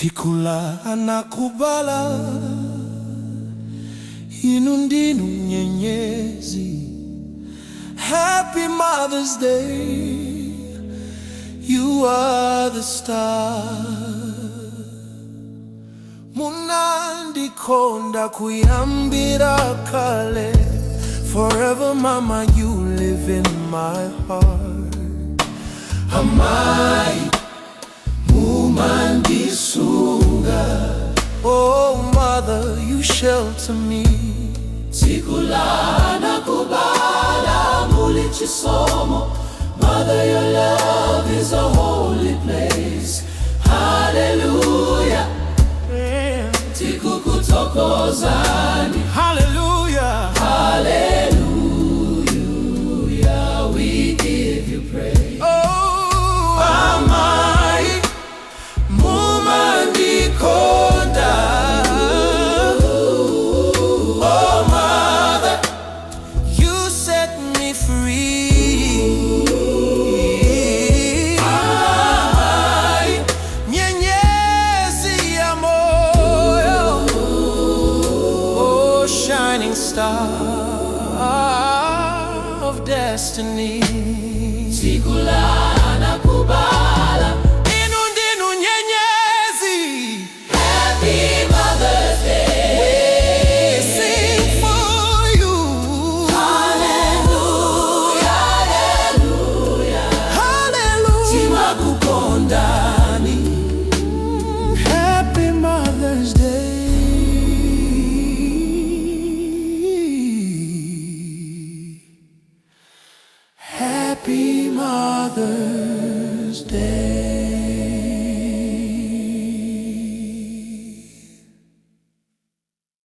Tsiku Anakubala, inundinu nyenyezi. Happy Mother's Day, you are the star. Munandikonda kuyambira kale, forever mama you live in my heart. Amai Mumandisunga, oh mother you shelter me. Tsiku Anakubala, Eng Chisomo, mother your love is a holy place. Hallelujah, Tsiku kutokozani. Hallelujah, hallelujah, we give you praise. oh amai Mumandikonda, oh mother you set me free. Amai nyenyezi ya moyo, oh shining star of destiny. Tsiku